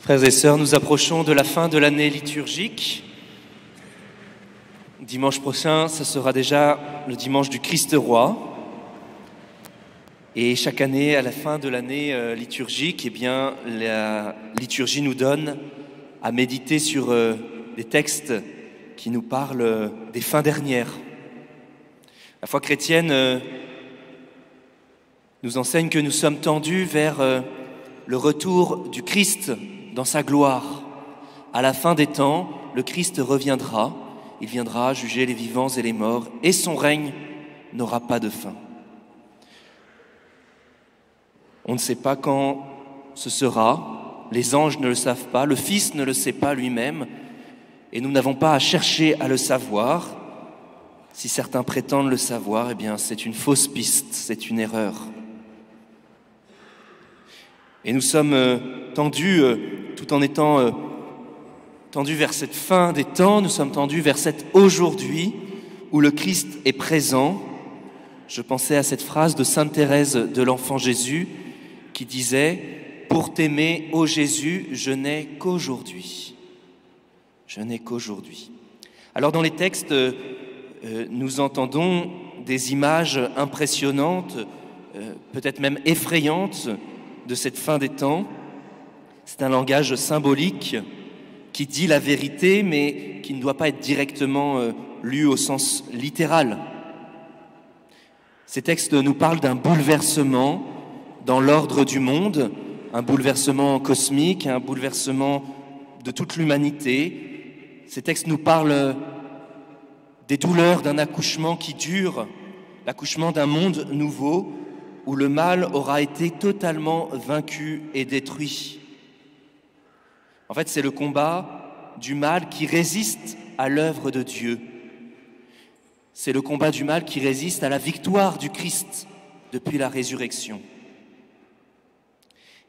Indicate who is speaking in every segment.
Speaker 1: Frères et sœurs, nous approchons de la fin de l'année liturgique. Dimanche prochain, ce sera déjà le dimanche du Christ roi. Et chaque année, à la fin de l'année liturgique, la liturgie nous donne à méditer sur des textes qui nous parlent des fins dernières. La foi chrétienne nous enseigne que nous sommes tendus vers le retour du Christ dans sa gloire. À la fin des temps, le Christ reviendra. Il viendra juger les vivants et les morts, et son règne n'aura pas de fin. On ne sait pas quand ce sera, les anges ne le savent pas, le Fils ne le sait pas lui-même, et nous n'avons pas à chercher à le savoir. Si certains prétendent le savoir, eh bien c'est une fausse piste, c'est une erreur. Et nous sommes tendus, tout en étant tendus vers cette fin des temps, nous sommes tendus vers cet aujourd'hui où le Christ est présent. Je pensais à cette phrase de Sainte Thérèse de l'Enfant Jésus qui disait « Pour t'aimer, ô Jésus, je n'ai qu'aujourd'hui. » Je n'ai qu'aujourd'hui. Alors dans les textes, nous entendons des images impressionnantes, peut-être même effrayantes, de cette fin des temps. C'est un langage symbolique qui dit la vérité, mais qui ne doit pas être directement lu au sens littéral. Ces textes nous parlent d'un bouleversement dans l'ordre du monde, un bouleversement cosmique, un bouleversement de toute l'humanité. Ces textes nous parlent des douleurs d'un accouchement qui dure, l'accouchement d'un monde nouveau, où le mal aura été totalement vaincu et détruit. En fait, c'est le combat du mal qui résiste à l'œuvre de Dieu. C'est le combat du mal qui résiste à la victoire du Christ depuis la résurrection.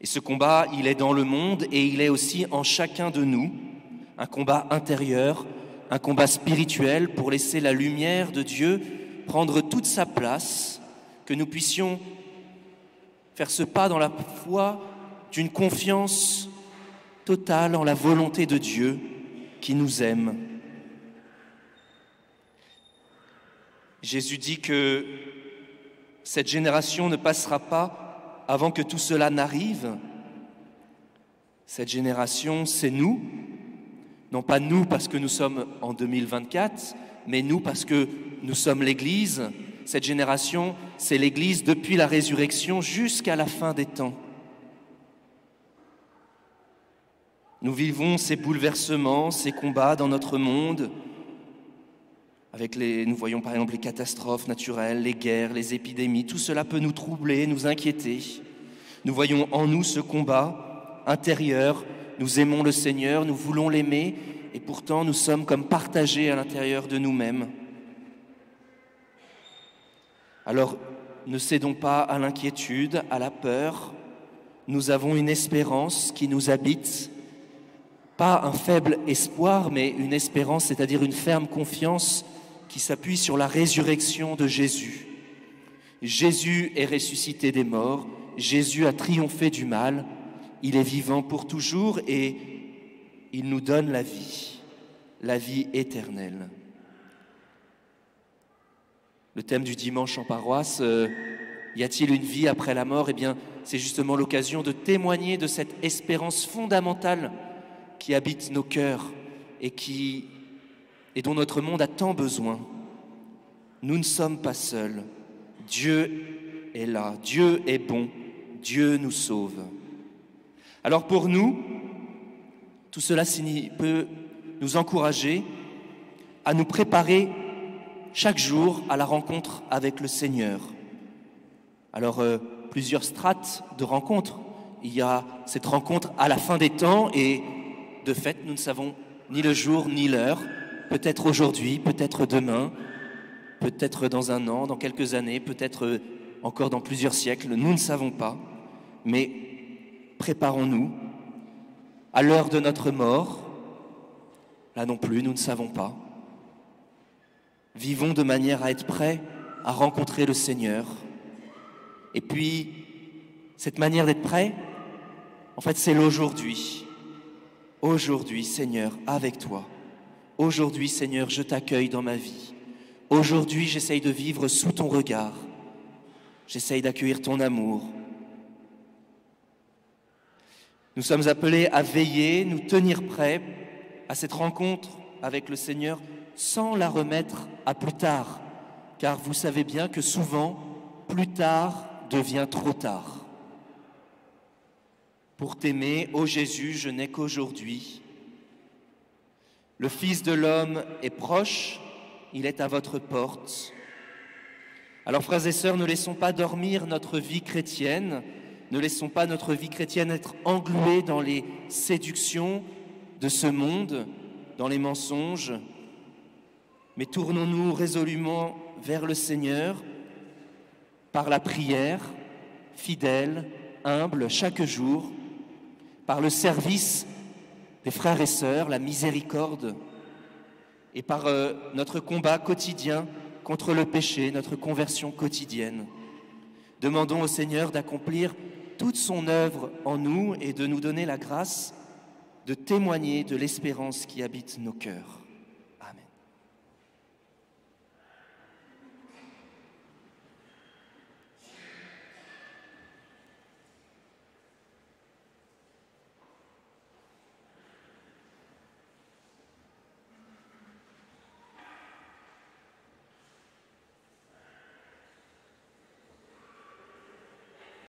Speaker 1: Et ce combat, il est dans le monde et il est aussi en chacun de nous, un combat intérieur, un combat spirituel pour laisser la lumière de Dieu prendre toute sa place, que nous puissions faire ce pas dans la foi d'une confiance totale en la volonté de Dieu qui nous aime. Jésus dit que cette génération ne passera pas avant que tout cela n'arrive. Cette génération, c'est nous, non pas nous parce que nous sommes en 2024, mais nous parce que nous sommes l'Église. Cette génération, c'est l'Église depuis la résurrection jusqu'à la fin des temps. Nous vivons ces bouleversements, ces combats dans notre monde. Nous voyons par exemple les catastrophes naturelles, les guerres, les épidémies. Tout cela peut nous troubler, nous inquiéter. Nous voyons en nous ce combat intérieur. Nous aimons le Seigneur, nous voulons l'aimer, et pourtant nous sommes comme partagés à l'intérieur de nous-mêmes. Alors, ne cédons pas à l'inquiétude, à la peur. Nous avons une espérance qui nous habite, pas un faible espoir, mais une espérance, c'est-à-dire une ferme confiance qui s'appuie sur la résurrection de Jésus. Jésus est ressuscité des morts, Jésus a triomphé du mal, il est vivant pour toujours et il nous donne la vie éternelle. Le thème du dimanche en paroisse, y a-t-il une vie après la mort? Eh bien, c'est justement l'occasion de témoigner de cette espérance fondamentale qui habite nos cœurs et dont notre monde a tant besoin. Nous ne sommes pas seuls. Dieu est là, Dieu est bon, Dieu nous sauve. Alors pour nous, tout cela peut nous encourager à nous préparer chaque jour à la rencontre avec le Seigneur. Alors, plusieurs strates de rencontres. Il y a cette rencontre à la fin des temps et de fait, nous ne savons ni le jour ni l'heure. Peut-être aujourd'hui, peut-être demain, peut-être dans un an, dans quelques années, peut-être encore dans plusieurs siècles. Nous ne savons pas, mais préparons-nous. À l'heure de notre mort, là non plus, nous ne savons pas. Vivons de manière à être prêts à rencontrer le Seigneur. Et puis, cette manière d'être prêt, en fait, c'est l'aujourd'hui. aujourd'hui, Seigneur, avec toi. Aujourd'hui, Seigneur, je t'accueille dans ma vie. Aujourd'hui, j'essaye de vivre sous ton regard. J'essaye d'accueillir ton amour. Nous sommes appelés à veiller, nous tenir prêts à cette rencontre avec le Seigneur sans la remettre à plus tard, car vous savez bien que souvent, plus tard devient trop tard. Pour t'aimer, ô Jésus, je n'ai qu'aujourd'hui. Le Fils de l'homme est proche, il est à votre porte. Alors, frères et sœurs, ne laissons pas dormir notre vie chrétienne, ne laissons pas notre vie chrétienne être engluée dans les séductions de ce monde, dans les mensonges, mais tournons-nous résolument vers le Seigneur par la prière, fidèle, humble, chaque jour, par le service des frères et sœurs, la miséricorde, et par notre combat quotidien contre le péché, notre conversion quotidienne. Demandons au Seigneur d'accomplir toute son œuvre en nous et de nous donner la grâce de témoigner de l'espérance qui habite nos cœurs.